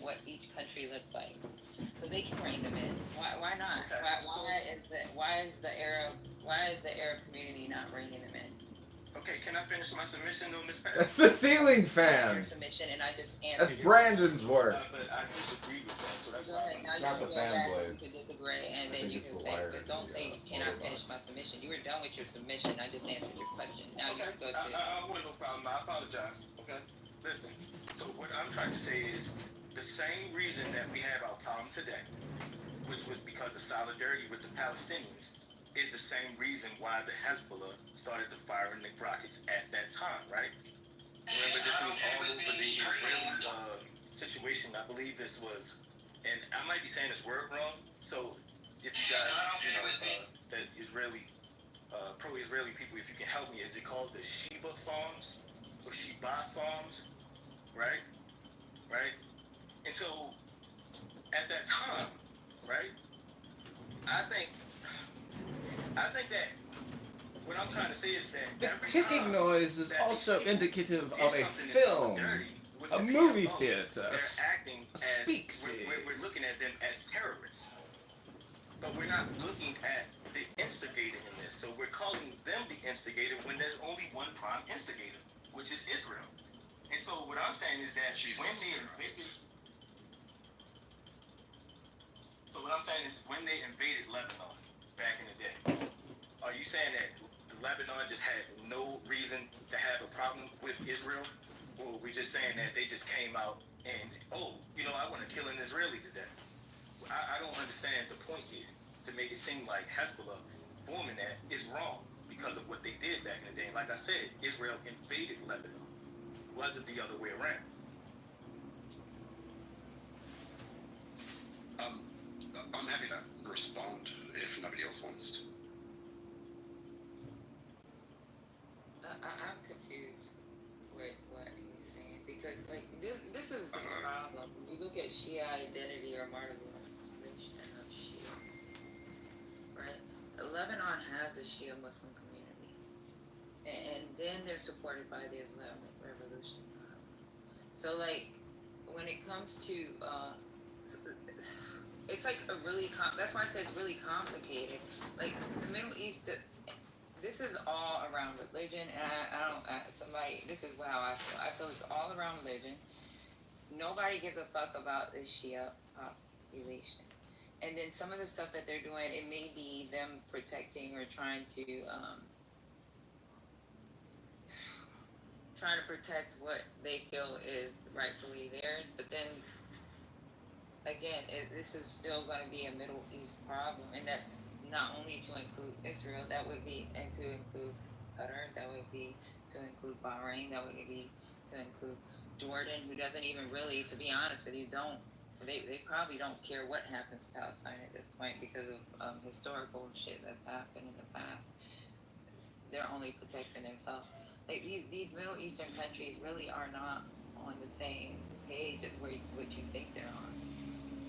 what each country looks like, so they can rein them in. Why not? Okay. Why is the Arab community not reining them in? Okay, can I finish my submission though, Miss Pat? That's the ceiling That's your fan. submission, and I just That's answered. Brandon's work. But I disagree with that, so that's Go ahead. Now It's you not can the go fan back and blades. you can disagree, and I then think you it's can the say, wire but to don't the, say you cannot motor finish box. my submission. You were done with your submission. I just answered your question. Now you okay. can go to. I want no problem. I apologize. Okay. Listen. So what I'm trying to say is the same reason that we have our problem today, which was because of solidarity with the Palestinians, is the same reason why the Hezbollah started to fire the rockets at that time, right? Remember, this was all over the Israeli situation. I believe this was, and I might be saying this word wrong. So, if you guys, that Israeli, pro-Israeli people, if you can help me, is it called the Sheba farms or Sheba farms, right? Right. And so, at that time, right? I think that what I'm trying to say is that The every ticking time noise is that also people indicative did of a something in film, solidarity with a the movie PLO, theater, a they're acting a as speak scene. we're looking at them as terrorists, but we're not looking at the instigator in this. So we're calling them the instigator when there's only one prime instigator, which is Israel. And so what I'm saying is that Jesus when they Christ. invaded, so what I'm saying is when they invaded Lebanon back in the day, are you saying that Lebanon just had no reason to have a problem with Israel? Or are we just saying that they just came out and, I want to kill an Israeli today? I don't understand the point here to make it seem like Hezbollah forming that is wrong because of what they did back in the day. And like I said, Israel invaded Lebanon. Was it the other way around? I'm happy to respond if nobody else wants to. I'm confused with what he's saying because, like, this is the problem. When you look at Shia identity or martyrization of Shias, right? Lebanon has a Shia Muslim community, and then they're supported by the Islamic Revolution. So, like, when it comes to, it's like a really, that's why I say it's really complicated. Like, the Middle East, this is all around religion, and this is how I feel. I feel it's all around religion. Nobody gives a fuck about the Shia population. And then some of the stuff that they're doing, it may be them protecting or trying to protect what they feel is rightfully theirs. But then, again, this is still going to be a Middle East problem, and that's not only to include Israel, that would be, and to include Qatar, that would be to include Bahrain, that would be to include Jordan, who doesn't even really, to be honest with you, they probably don't care what happens to Palestine at this point because of historical shit that's happened in the past. They're only protecting themselves. Like, these Middle Eastern countries really are not on the same page as what you think they're on.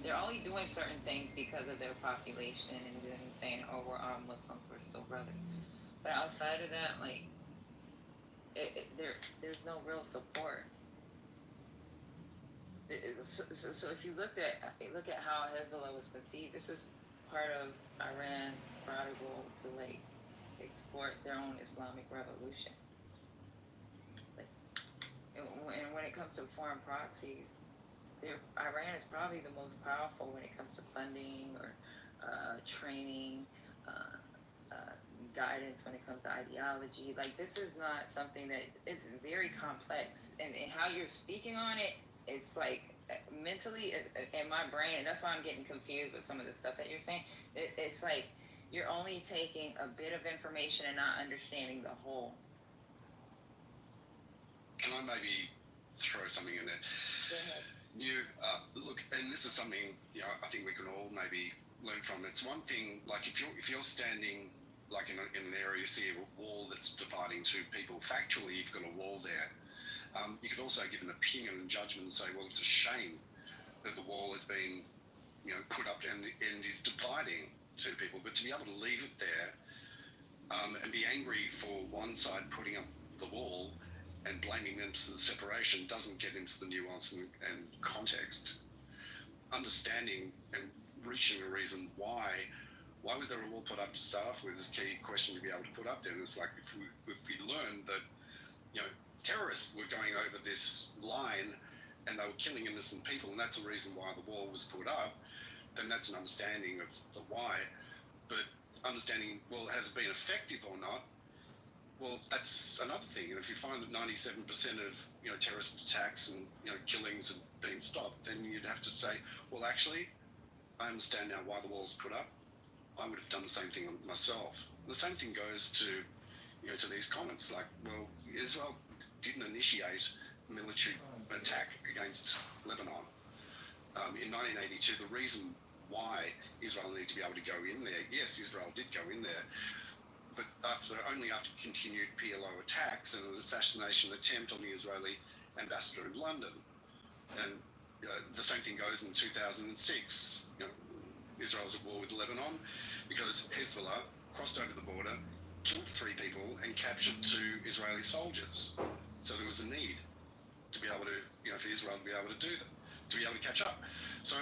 They're only doing certain things because of their population and then saying, oh, we're all Muslims, we're still brothers. But outside of that, like, there's no real support. So if you look at how Hezbollah was conceived, this is part of Iran's prodigal to, like, export their own Islamic revolution. Like, and when it comes to foreign proxies, Iran is probably the most powerful when it comes to funding or training, guidance when it comes to ideology. Like, this is not something that, it's very complex, and how you're speaking on it, it's like mentally in my brain, and that's why I'm getting confused with some of the stuff that you're saying. It's like you're only taking a bit of information and not understanding the whole. Can I maybe throw something in there? Go ahead. Look, and this is something I think we can all maybe learn from. It's one thing, like if you're standing like in an area, you see a wall that's dividing two people. Factually, you've got a wall there. You could also give an opinion and judgment and say, well, it's a shame that the wall has been, put up and is dividing two people. But to be able to leave it there and be angry for one side putting up the wall and blaming them for the separation doesn't get into the nuance and context. understanding and reaching a reason why was there a wall put up to start off with is a key question to be able to put up there. And it's like if we learned that, you know, terrorists were going over this line and they were killing innocent people, and that's the reason why the wall was put up, then that's an understanding of the why. But understanding, well, has it been effective or not? Well, that's another thing. And if you find that 97% of, you know, terrorist attacks and, you know, killings have been stopped, then you'd have to say, well, actually, I understand now why the wall's put up. I would have done the same thing myself. The same thing goes to, you know, to these comments. Like, well, Israel didn't initiate a military attack against Lebanon. In 1982, the reason why Israel needed to be able to go in there, yes, Israel did go in there, but only after continued PLO attacks and an assassination attempt on the Israeli ambassador in London. And the same thing goes in 2006. You know, Israel was at war with Lebanon because Hezbollah crossed over the border, killed 3 people, and captured 2 Israeli soldiers. So there was a need to be able to, you know, for Israel to be able to do that, to be able to catch up. So,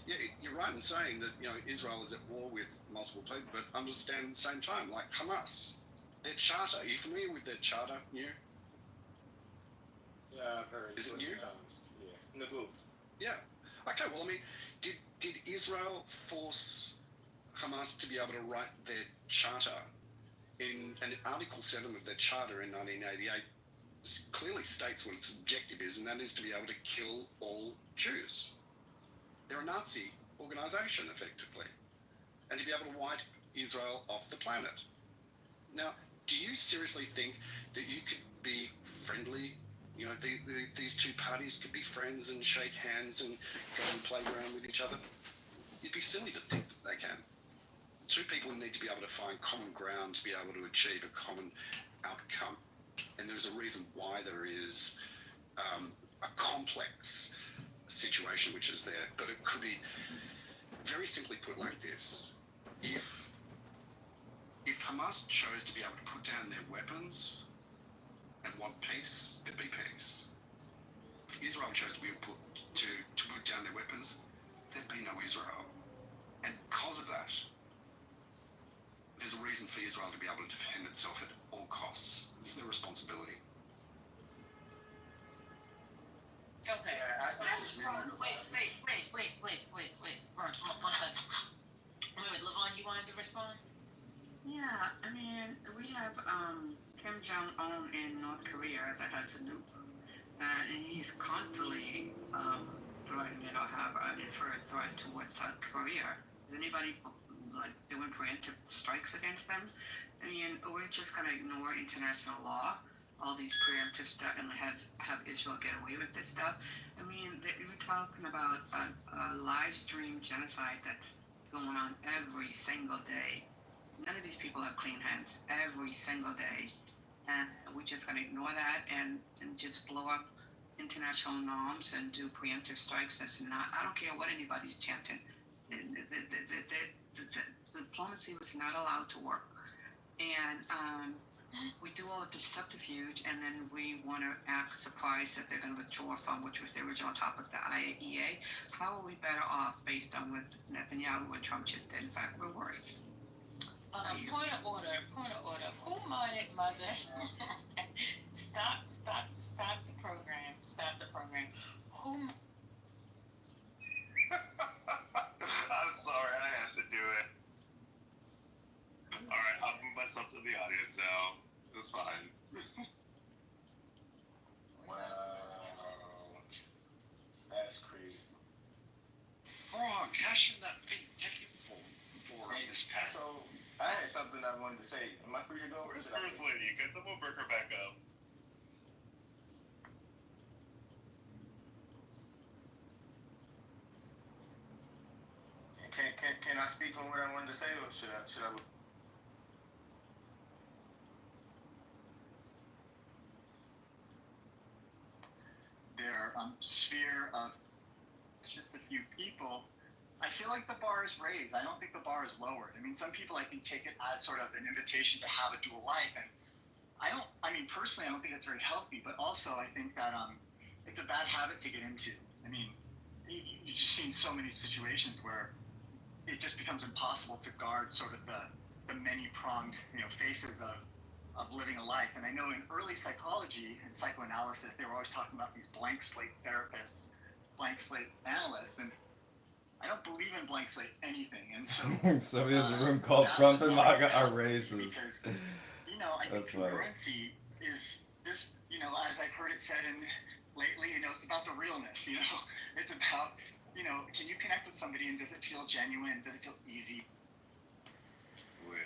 yeah, you're right in saying that, you know, Israel is at war with multiple people, but understand at the same time, like Hamas, their charter. Are you familiar with their charter, New? Yeah, I've heard. Is it new? Yeah. No. Yeah. Okay, well, I mean, did Israel force Hamas to be able to write their charter? In Article 7 of their charter in 1988 clearly states what its objective is, and that is to be able to kill all Jews. They're a Nazi organization, effectively, and to be able to wipe Israel off the planet. Now, do you seriously think that you could be friendly? You know, these 2 parties could be friends and shake hands and go and play around with each other? You'd be silly to think that they can. 2 people need to be able to find common ground to be able to achieve a common outcome. And there's a reason why there is a complex situation which is there. But it could be very simply put like this. If Hamas chose to be able to put down their weapons and want peace, there'd be peace. If Israel chose to put down their weapons, there'd be no Israel. And because of that, there's a reason for Israel to be able to defend itself at all costs. It's their responsibility. Okay. Wait. One second. Wait, Levon, you wanted to respond? Yeah, I mean, we have Kim Jong-un in North Korea that has a nuke, and he's constantly threatening or have an inferred threat towards South Korea. Is anybody like doing preemptive strikes against them? I mean, we're just gonna ignore international law, all these preemptive stuff, and have Israel get away with this stuff. I mean, we're talking about a live stream genocide that's going on every single day. None of these people have clean hands every single day, and we're just gonna ignore that and just blow up international norms and do preemptive strikes. That's not. I don't care what anybody's chanting. The diplomacy was not allowed to work, and we do all of this subterfuge, and then we want to act surprised that they're going to withdraw from, which was the original topic, the IAEA. How are we better off based on what Netanyahu and Trump just did? In fact, we're worse. Point of order. Who modded Mother? Stop the program. Stop the program. Who? I'm sorry, I had to do it. Alright, I'll move myself to the audience now. It's fine. Wow. That's crazy. Hold on, cash in that big ticket for this pack. So, I had something I wanted to say. Am I free to go? Where's the first lady? Can someone bring her back up? Can I speak on what I wanted to say, or should I? Their sphere of just a few people, I feel like the bar is raised. I don't think the bar is lowered. I mean, some people I think take it as sort of an invitation to have a dual life, and personally, I don't think it's very healthy, but also I think that it's a bad habit to get into. I mean, you've just seen so many situations where it just becomes impossible to guard sort of the many-pronged, faces of living a life. And I know in early psychology and psychoanalysis, they were always talking about these blank slate therapists, blank slate analysts, and I don't believe in blank slate anything. And so Somebody has a room called Trump and MAGA are racist. Because, I think congruency is this, as I've heard it said lately, it's about the realness, it's about, can you connect with somebody and does it feel genuine? Does it feel easy? Well,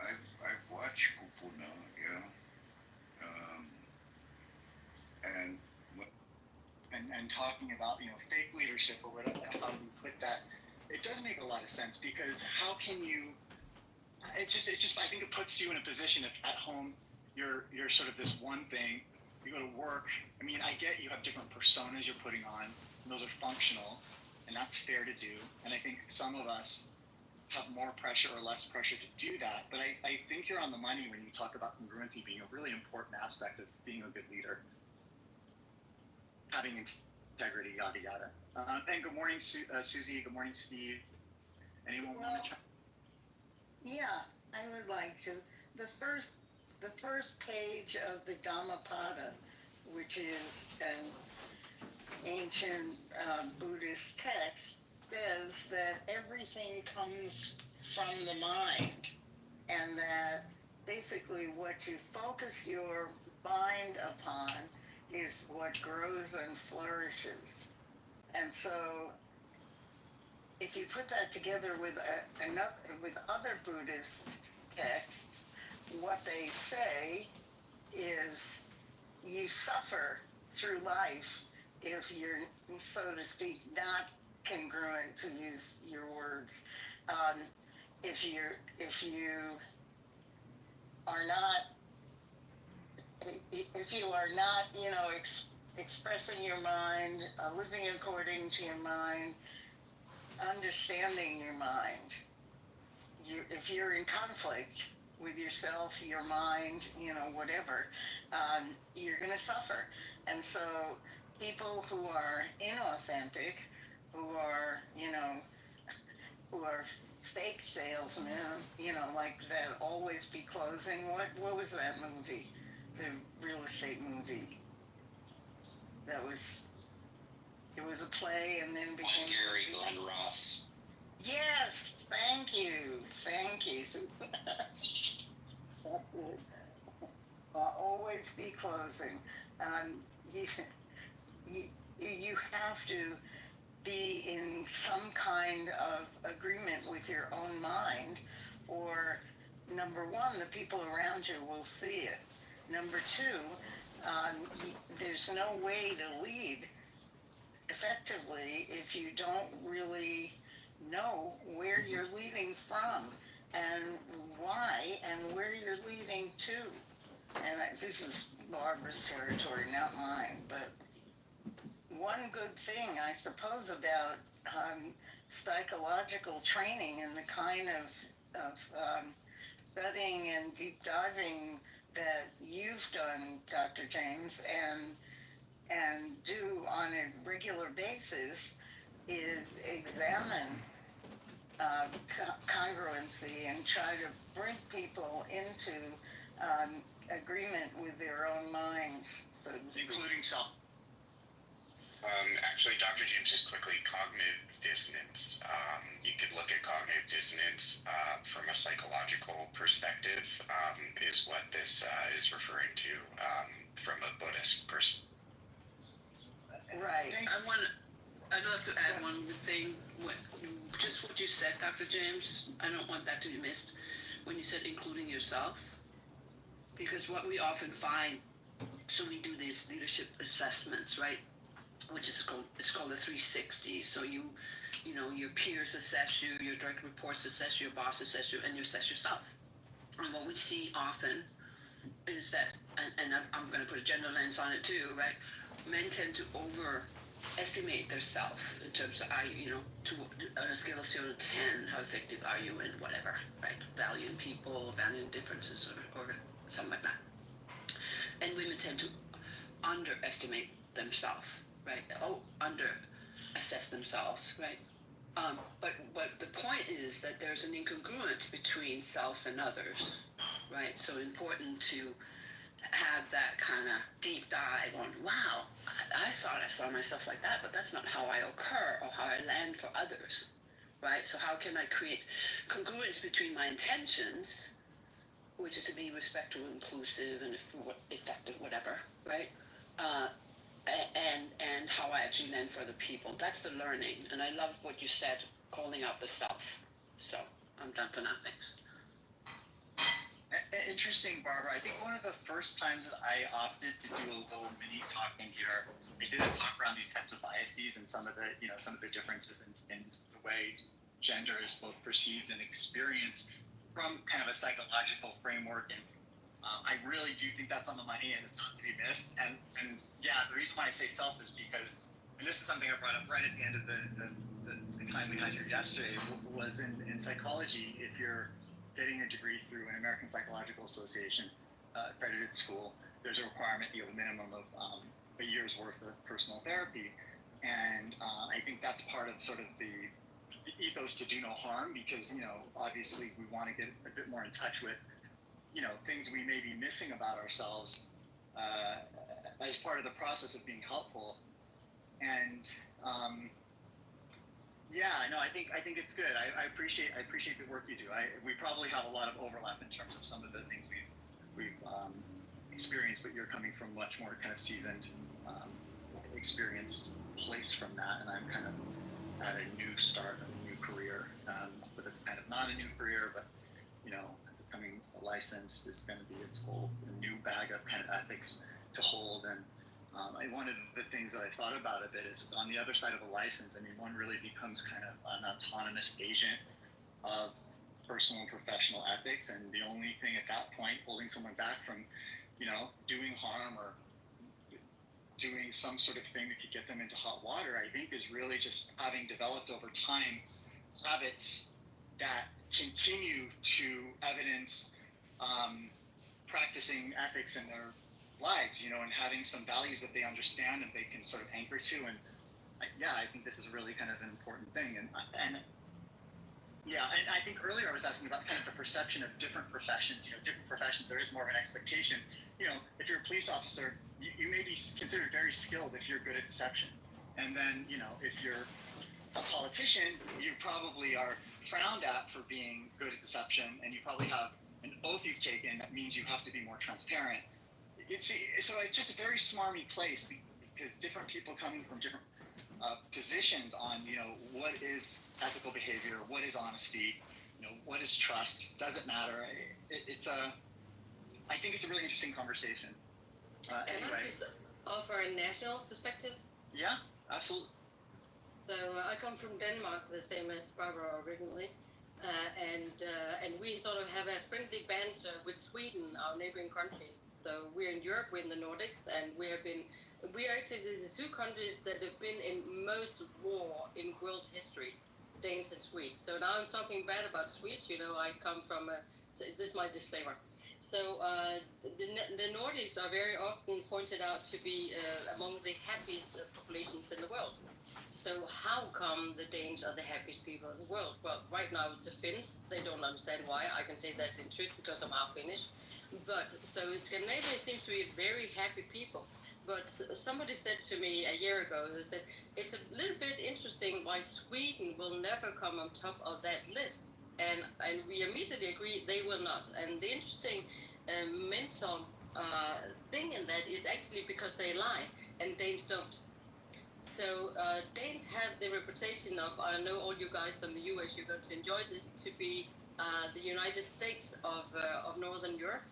I've watched people now, and talking about, fake leadership or whatever, how you put that, it does make a lot of sense because how can you, it just, I think it puts you in a position if at home you're sort of this one thing, you go to work, I get you have different personas you're putting on, and those are functional, and that's fair to do, and I think some of us have more pressure or less pressure to do that, but I think you're on the money when you talk about congruency being a really important aspect of being a good leader. Having integrity, yada yada. And good morning, Susie. Good morning, Steve. Anyone want to try? Yeah, I would like to. The first page of the Dhammapada, which is an ancient Buddhist text, says that everything comes from the mind, and that basically what you focus your mind upon is what grows and flourishes. And so if you put that together with other Buddhist texts, what they say is you suffer through life if you're, so to speak, not congruent, to use your words. If you are not, expressing your mind, living according to your mind, understanding your mind. If you're in conflict with yourself, your mind, whatever, you're going to suffer. And so people who are inauthentic, who are fake salesmen, like that Always Be Closing. What was that movie? The real estate movie. It was a play and then became Gary Glenn Ross. Yes, thank you. Always Be Closing. You have to be in some kind of agreement with your own mind, or number one, the people around you will see it. Number two, there's no way to lead effectively if you don't really know where you're leading from and why and where you're leading to. And this is Barbara's territory, not mine, but one good thing, I suppose, about psychological training and the kind of studying and deep diving that you've done, Dr. James, and do on a regular basis is examine congruency and try to bring people into agreement with their own minds, so to speak. Including self. Actually, Dr. James, just quickly, cognitive dissonance. You could look at cognitive dissonance from a psychological perspective, is what this is referring to from a Buddhist perspective. Right. I'd love to add one thing. Just what you said, Dr. James, I don't want that to be missed. When you said including yourself, because what we often find, so we do these leadership assessments, right? Which is called the 360. So your peers assess you, your direct reports assess you, your boss assess you, and you assess yourself. And what we see often is that, and I'm going to put a gender lens on it too, right? Men tend to overestimate their self in terms of, on a scale of 0 to 10, how effective are you in whatever, right? Valuing people, valuing differences, or something like that. And women tend to underestimate themselves, right? Under assess themselves, right? But the point is that there's an incongruence between self and others, right? So important to have that kind of deep dive on, wow, I thought I saw myself like that, but that's not how I occur or how I land for others, right? So how can I create congruence between my intentions, which is to be respectful, inclusive, and effective, whatever, right? And how I actually land for other people. That's the learning. And I love what you said, calling out the self. So I'm done for now. Thanks. Interesting, Barbara. I think one of the first times that I opted to do a little mini talking here, I did a talk around these types of biases and some of the differences in the way gender is both perceived and experienced from kind of a psychological framework. And I really do think that's on the money, and it's not to be missed. And yeah, the reason why I say self is because, and this is something I brought up right at the end of the time we had here yesterday, was in psychology. If you're getting a degree through an American Psychological Association accredited school, there's a requirement you have a minimum of a year's worth of personal therapy. And I think that's part of sort of the ethos to do no harm, because, obviously we want to get a bit more in touch with, things we may be missing about ourselves as part of the process of being helpful. And yeah, no, I think it's good. I appreciate the work you do. We probably have a lot of overlap in terms of some of the things we've experienced, but you're coming from much more kind of seasoned, experienced place from that, and I'm kind of at a new start, a new career, but it's kind of not a new career, but becoming a licensed is going to be its whole new bag of kind of ethics to hold. And one of the things that I thought about a bit is on the other side of a license, I mean, one really becomes kind of an autonomous agent of personal and professional ethics, and the only thing at that point holding someone back from, doing harm or doing some sort of thing that could get them into hot water, I think, is really just having developed over time habits that continue to evidence practicing ethics in their lives, and having some values that they understand and they can sort of anchor to. And I think this is really kind of an important thing. And I think earlier I was asking about kind of the perception of different professions. Different professions, there is more of an expectation. If you're a police officer, you may be considered very skilled if you're good at deception. And then, if you're a politician, you probably are frowned at for being good at deception, and you probably have an oath you've taken that means you have to be more transparent. So it's just a very smarmy place, because different people coming from different positions on, what is ethical behavior, what is honesty, what is trust, does it matter? I think it's a really interesting conversation. Can I just offer a national perspective? Yeah, absolutely. So I come from Denmark, the same as Barbara originally, and we sort of have a friendly banter with Sweden, our neighboring country. So we're in Europe, we're in the Nordics, and we are actually the two countries that have been in most war in world history, Danes and Swedes. So now I'm talking bad about Swedes. I come from this is my disclaimer. So the Nordics are very often pointed out to be among the happiest populations in the world. So how come the Danes are the happiest people in the world? Well, right now it's the Finns. They don't understand why. I can say that in truth because I'm half Finnish. But so Scandinavia seems to be very happy people. But somebody said to me a year ago, they said, it's a little bit interesting why Sweden will never come on top of that list. And we immediately agree they will not. And the interesting mental thing in that is actually because they lie and Danes don't. So Danes have the reputation of, I know all you guys from the US, you're going to enjoy this, to be the United States of Northern Europe.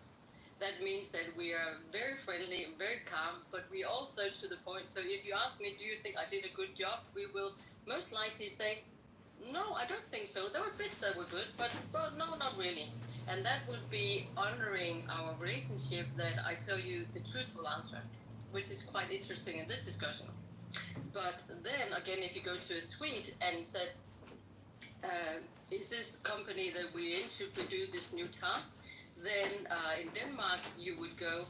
That means that we are very friendly, very calm, but we also to the point. So if you ask me, do you think I did a good job? We will most likely say, no, I don't think so. There were bits that were good, but no, not really. And that would be honoring our relationship, that I tell you the truthful answer, which is quite interesting in this discussion. But then again, if you go to a Swede and said, is this company that we're in, should we do this new task? Then in Denmark, you would go,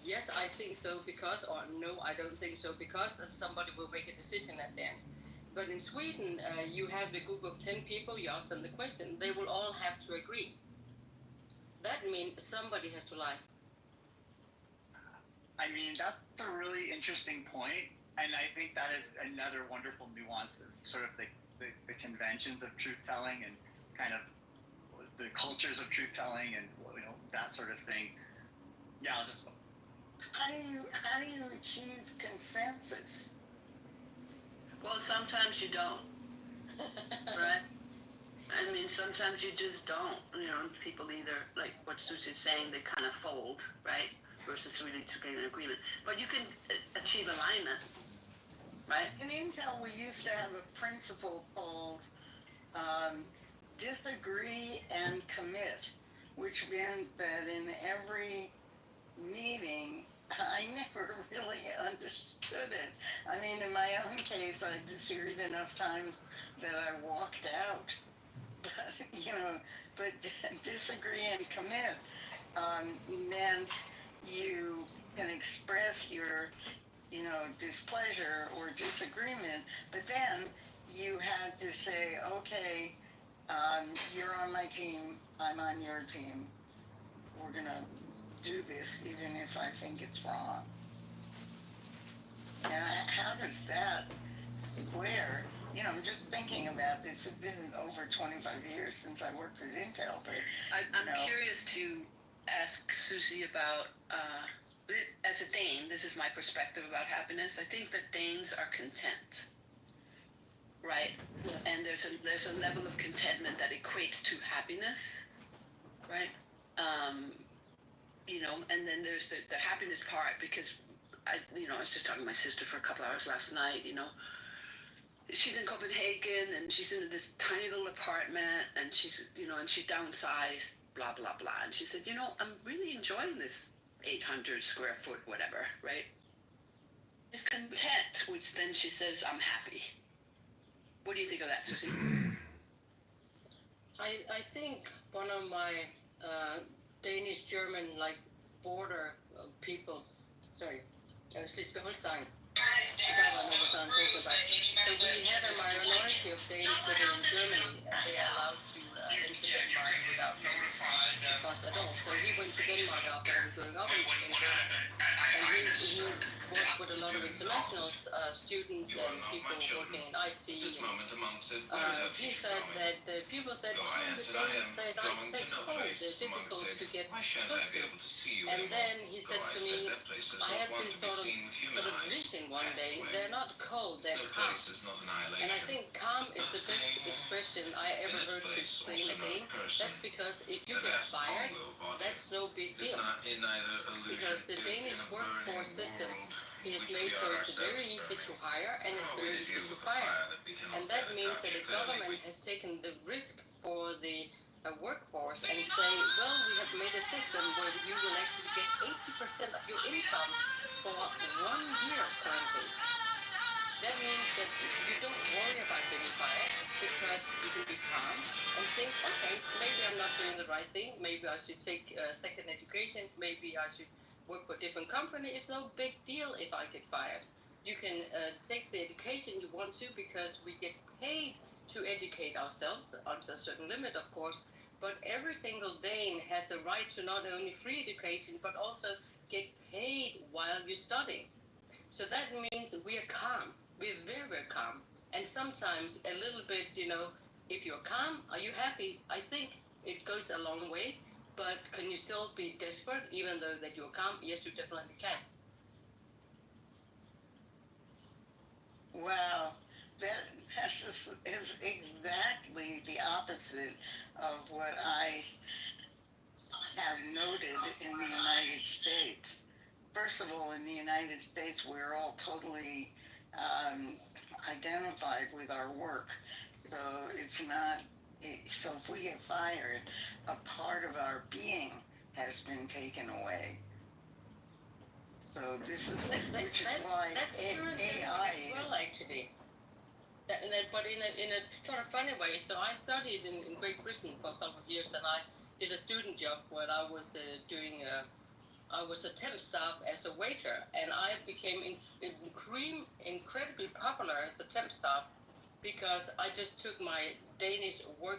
Yes, I think so because, or no, I don't think so because somebody will make a decision at the end. But in Sweden, you have a group of 10 people, you ask them the question, they will all have to agree. That means somebody has to lie. I mean, that's a really interesting point, and I think that is another wonderful nuance of sort of the conventions of truth telling and kind of the cultures of truth telling and that sort of thing. Yeah, I'll just. How do you achieve consensus? Well, sometimes you don't, right? I mean, sometimes you just don't. People either, like what Susie's saying, they kind of fold, right? Versus really to get an agreement. But you can achieve alignment, right? In Intel, we used to have a principle called disagree and commit, which meant that in every meeting, I never really understood it. I mean, in my own case, I disagreed enough times that I walked out. But disagree and commit meant you can express your, displeasure or disagreement, but then you had to say, okay, you're on my team, I'm on your team. We're gonna do this even if I think it's wrong. And how does that square? I'm just thinking about this. It's been over 25 years since I worked at Intel, but I'm curious to ask Susie about, as a Dane, this is my perspective about happiness. I think that Danes are content, right? Yes. And there's a level of contentment that equates to happiness, right? And then there's the happiness part because I was just talking to my sister for a couple hours last night, She's in Copenhagen and she's in this tiny little apartment and she's, and she downsized, blah, blah, blah. And she said, I'm really enjoying this 800 square foot, whatever, right? She's content, which then she says, I'm happy. What do you think of that, Susie? I think one of my Danish-German border people, sorry, Schleswig-Holstein, I know what I'm talking about. So we have a minority of Danes living in Germany, and they are allowed to enter Denmark without no cost at all. So he went to Denmark after growing up in Germany, and he was with a lot of international students and people working in IT. He said that the people said, the Danes, they cold, they're difficult to get close to. And then he said to me, I had been sort of reaching one day, they're not cold, they're calm. And I think calm is the best expression I ever heard to explain a Dane. That's because if you get fired, that's no big deal. Because the Danish workforce system is made so it's very easy to hire and it's very easy to fire. And that means that the government has taken the risk for the workforce and say, well, we have made a system where you will actually get 80% of your income for 1 year currently. That means that you don't worry about getting fired because you can be calm and think, okay, maybe I'm not doing the right thing. Maybe I should take a second education. Maybe I should work for a different company. It's no big deal if I get fired. You can take the education you want to because we get paid to educate ourselves unto a certain limit, of course. But every single Dane has a right to not only free education, but also get paid while you're studying. So that means we are calm. We're very, very calm. And sometimes a little bit, if you're calm, are you happy? I think it goes a long way. But can you still be desperate even though that you're calm? Yes, you definitely can. Wow, that is exactly the opposite of what I have noted in the United States. First of all, in the United States, we're all totally identified with our work. So it's not, so if we get fired, a part of our being has been taken away. So this is, which is why that's true AI as well, actually. But in a sort of funny way. So I studied in Great Britain for a couple of years, and I did a student job where I was doing I was a temp staff as a waiter, and I became incredibly popular as a temp staff because I just took my Danish work